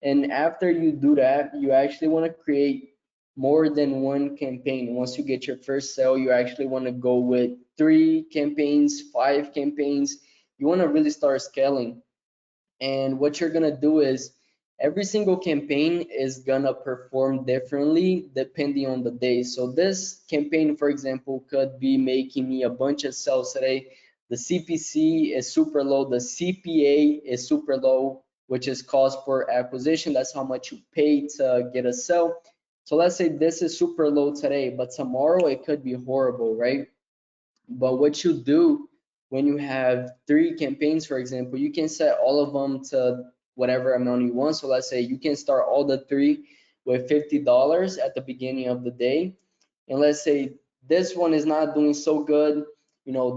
And after you do that, you actually want to create more than one campaign. Once you get your first sale, you actually want to go with 3 campaigns, 5 campaigns. You want to really start scaling. And what you're gonna do is every single campaign is gonna perform differently depending on the day. So this campaign, for example, could be making me a bunch of sales today. The CPC is super low, the CPA is super low, which is cost per acquisition. That's how much you pay to get a sale. So let's say this is super low today, but tomorrow it could be horrible, right? But what you do when you have 3 campaigns, for example, you can set all of them to whatever amount you want. So let's say you can start all the 3 with $50 at the beginning of the day. And let's say this one is not doing so good.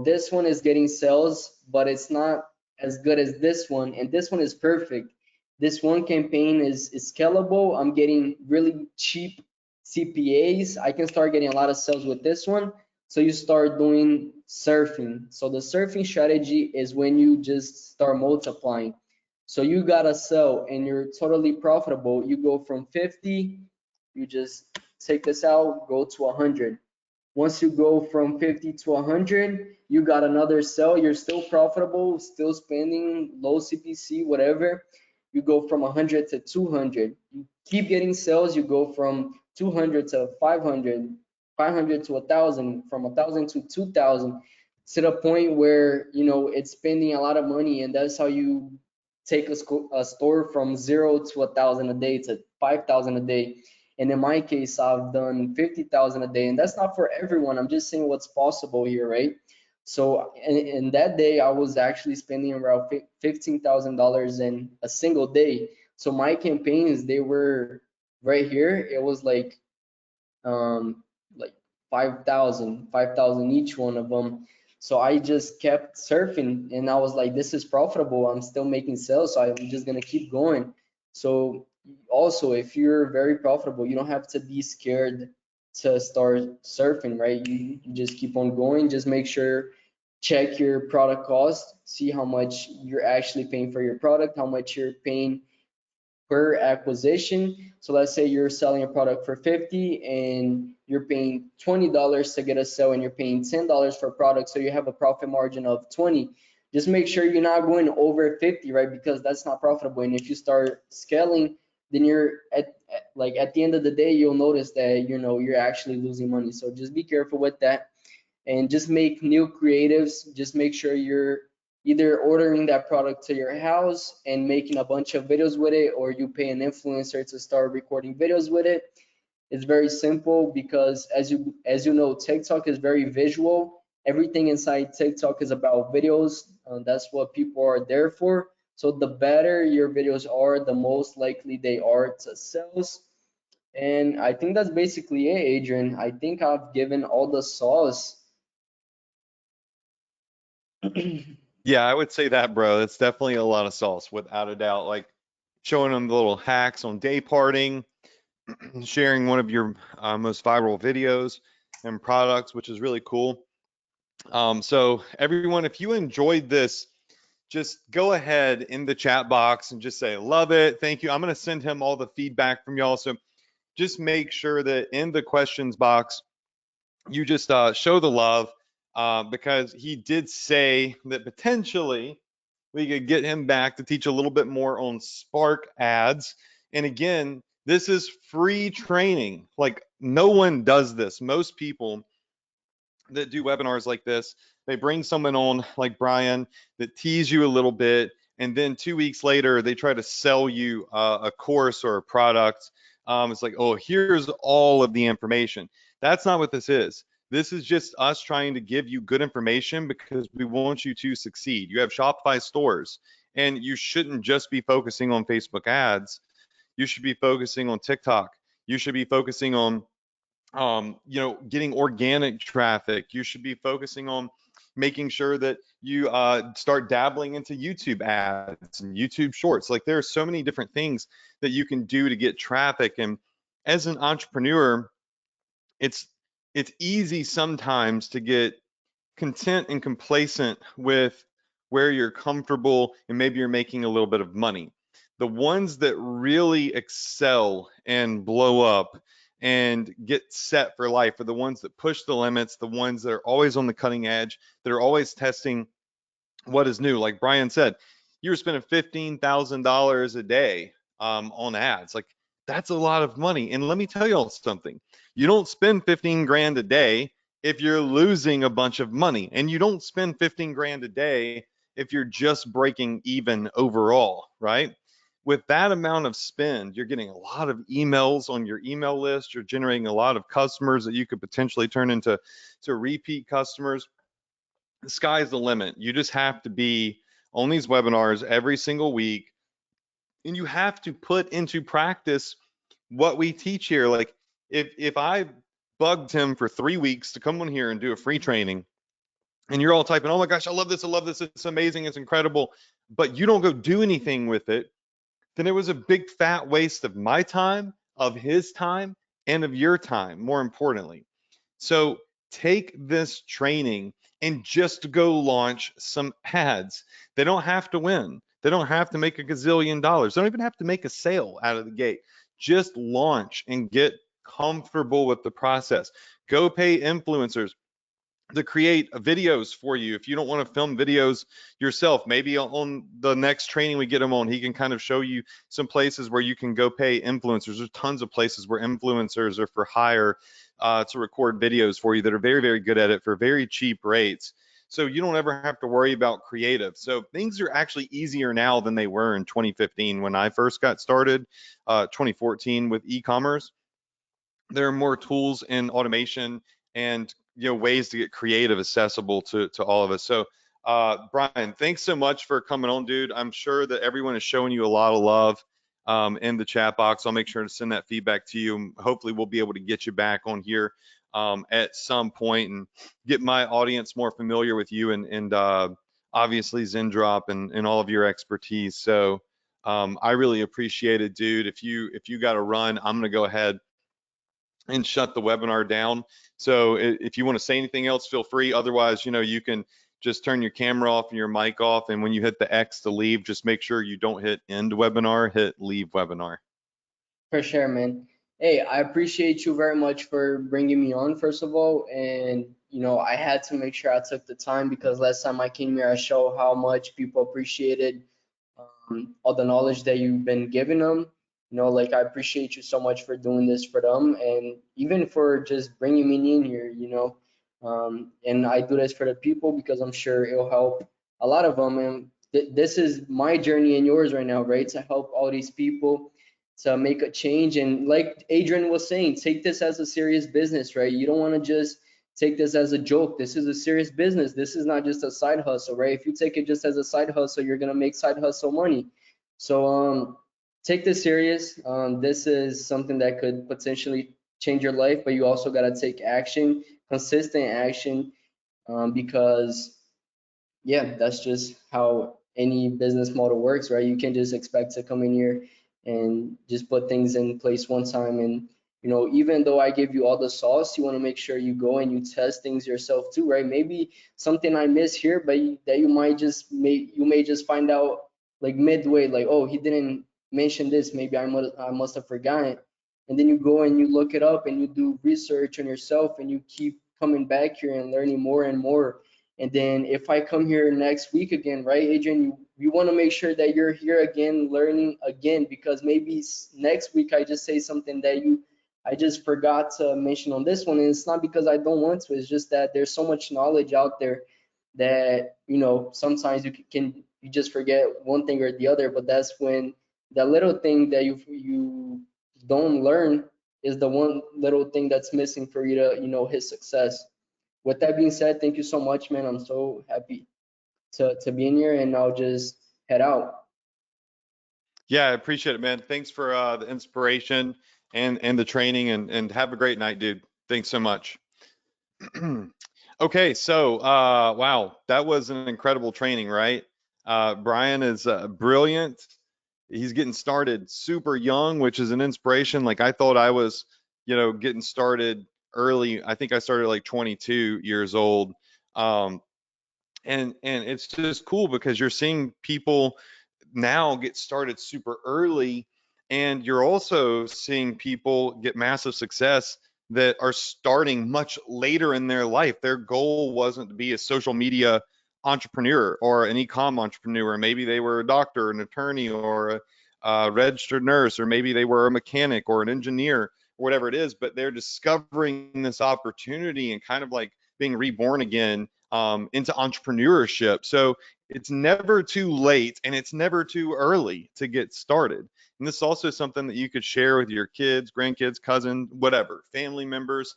This one is getting sales, but it's not as good as this one. And this one is perfect. This one campaign is scalable. I'm getting really cheap CPAs. I can start getting a lot of sales with this one. So you start doing surfing. So the surfing strategy is when you just start multiplying. So you got to sell and you're totally profitable. You go from 50, you just take this out, go to 100. Once you go from 50 to 100, you got another sell. You're still profitable, still spending low CPC, whatever. You go from 100 to 200. You keep getting sales. You go from 200 to 500, 500 to 1,000, from 1,000 to 2,000, to the point where it's spending a lot of money, and that's how you take a store from 0 to 1,000 a day to 5,000 a day. And in my case, I've done 50,000 a day, and that's not for everyone. I'm just saying what's possible here, right? So in that day, I was actually spending around $15,000 in a single day. So my campaigns, they were right here. It was like 5,000 each one of them. So I just kept surfing, and I was like, this is profitable. I'm still making sales, so I'm just gonna keep going. So also, if you're very profitable, you don't have to be scared to start surfing, right? You just keep on going. Just make sure, check your product cost, see how much you're actually paying for your product, how much you're paying per acquisition. So let's say you're selling a product for 50 and you're paying $20 to get a sale, and you're paying $10 for a product, so you have a profit margin of 20. Just make sure you're not going over 50, right? Because that's not profitable. And if you start scaling, then you're at the end of the day, you'll notice that you're actually losing money. So just be careful with that, and just make new creatives. Just make sure you're either ordering that product to your house and making a bunch of videos with it, or you pay an influencer to start recording videos with it. It's very simple, because as you know, TikTok is very visual. Everything inside TikTok is about videos. That's what people are there for. So the better your videos are, the most likely they are to sales. And I think that's basically it, Adrian. I think I've given all the sauce. Yeah, I would say that, bro. It's definitely a lot of sauce, without a doubt. Like showing them the little hacks on day parting, sharing one of your most viral videos and products, which is really cool. So everyone, if you enjoyed this, just go ahead in the chat box and just say, love it. Thank you. I'm going to send him all the feedback from y'all. So just make sure that in the questions box, you just show the love because he did say that potentially we could get him back to teach a little bit more on Spark ads. And again, this is free training. Like no one does this. Most people that do webinars like this, they bring someone on like Brian that tease you a little bit, and then 2 weeks later they try to sell you a course or a product. It's like, oh, here's all of the information. That's not what this is. This is just us trying to give you good information because we want you to succeed. You have Shopify stores, and you shouldn't just be focusing on Facebook ads. You should be focusing on TikTok. You should be focusing on getting organic traffic. You should be focusing on making sure that you start dabbling into YouTube ads and YouTube shorts. Like there are so many different things that you can do to get traffic. And as an entrepreneur, it's easy sometimes to get content and complacent with where you're comfortable and maybe you're making a little bit of money. The ones that really excel and blow up and get set for life are the ones that push the limits, the ones that are always on the cutting edge, that are always testing what is new. Like Brian said, you were spending $15,000 a day on ads. Like that's a lot of money. And let me tell you all something. You don't spend 15 grand a day if you're losing a bunch of money, and you don't spend 15 grand a day if you're just breaking even overall, right? With that amount of spend, you're getting a lot of emails on your email list. You're generating a lot of customers that you could potentially turn into repeat customers. The sky's the limit. You just have to be on these webinars every single week, and you have to put into practice what we teach here. Like if I bugged him for 3 weeks to come on here and do a free training, and you're all typing, oh my gosh, I love this, it's amazing, it's incredible, but you don't go do anything with it, then it was a big fat waste of my time, of his time, and of your time, more importantly. So take this training and just go launch some ads. They don't have to win. They don't have to make a gazillion dollars. They don't even have to make a sale out of the gate. Just launch and get comfortable with the process. Go pay influencers to create videos for you. If you don't want to film videos yourself, maybe on the next training we get him on, he can kind of show you some places where you can go pay influencers. There's tons of places where influencers are for hire to record videos for you that are very, very good at it for very cheap rates. So you don't ever have to worry about creative. So things are actually easier now than they were in 2015 when I first got started, 2014 with e-commerce. There are more tools and automation and ways to get creative accessible to all of us. So Brian, thanks so much for coming on, dude. I'm sure that everyone is showing you a lot of love in the chat box. I'll make sure to send that feedback to you. Hopefully we'll be able to get you back on here at some point and get my audience more familiar with you and obviously Zendrop and all of your expertise. So I really appreciate it, dude. If you got to run, I'm going to go ahead and shut the webinar down. So if you want to say anything else, feel free. Otherwise, you can just turn your camera off and your mic off. And when you hit the X to leave, just make sure you don't hit end webinar, hit leave webinar. For sure, man. Hey, I appreciate you very much for bringing me on, first of all. And, I had to make sure I took the time because last time I came here, I showed how much people appreciated all the knowledge that you've been giving them. Like I appreciate you so much for doing this for them and even for just bringing me in here. And I do this for the people because I'm sure it'll help a lot of them. And this is my journey and yours right now, right? To help all these people to make a change. And like Adrian was saying, take this as a serious business, right? You don't want to just take this as a joke. This is a serious business. This is not just a side hustle, right? If you take it just as a side hustle, you're gonna make side hustle money. So take this serious. This is something that could potentially change your life, but you also gotta take action, consistent action, because yeah, that's just how any business model works, right? You can't just expect to come in here and just put things in place one time you know, even though I give you all the sauce, you want to make sure you go and you test things yourself too, right? Maybe something I miss here, but that you may just find out like midway, like, oh, he didn't mention this. Maybe I must have forgotten. And then you go and you look it up and you do research on yourself and you keep coming back here and learning more and more. And then if I come here next week again, right, Adrian, you want to make sure that you're here again, learning again, because maybe next week I just say something that I just forgot to mention on this one. And it's not because I don't want to, it's just that there's so much knowledge out there that, you know, sometimes you just forget one thing or the other. But that's when the little thing that you don't learn is the one little thing that's missing for you to, you know, hit success. With that being said, thank you so much, man. I'm so happy to be in here, and I'll just head out. Yeah, I appreciate it, man. Thanks for the inspiration and the training, and have a great night, dude. Thanks so much. Okay, so wow, that was an incredible training, right? Brian is brilliant. He's getting started super young, which is an inspiration. Like I thought I was, getting started early. I think I started like 22 years old. Um, and it's just cool because you're seeing people now get started super early, and you're also seeing people get massive success that are starting much later in their life. Their goal wasn't to be a social media entrepreneur or an e-com entrepreneur. Maybe they were a doctor, an attorney, or a registered nurse, or maybe they were a mechanic or an engineer, or whatever it is, but they're discovering this opportunity and kind of like being reborn again, into entrepreneurship. So it's never too late and it's never too early to get started. And this is also something that you could share with your kids, grandkids, cousins, whatever, family members.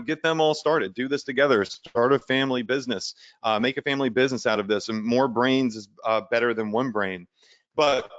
Get them all started. Do this together. Start a family business. Make a family business out of this. And more brains is better than one brain. But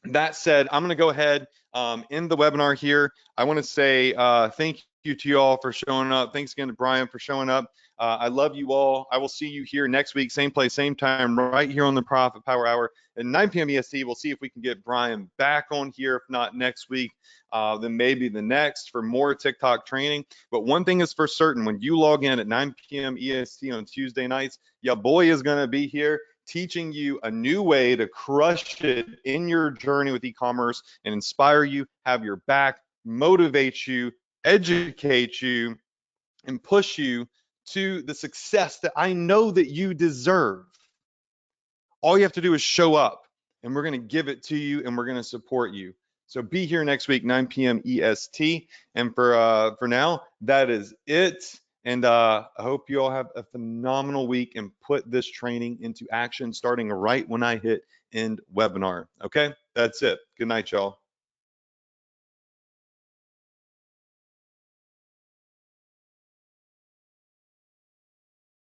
that said, I'm going to go ahead, end the webinar here. I want to say thank you to you all for showing up. Thanks again to Brian for showing up. I love you all. I will see you here next week, same place, same time, right here on the Profit Power Hour at 9 p.m. EST. We'll see if we can get Brian back on here. If not next week, then maybe the next for more TikTok training. But one thing is for certain, when you log in at 9 p.m. EST on Tuesday nights, your boy is going to be here teaching you a new way to crush it in your journey with e-commerce and inspire you, have your back, motivate you, educate you, and push you to the success that I know that you deserve. All you have to do is show up, and we're going to give it to you, and we're going to support you. So be here next week, 9 p.m. EST. And for now, that is it. And I hope you all have a phenomenal week and put this training into action starting right when I hit end webinar. Okay, that's it. Good night, y'all.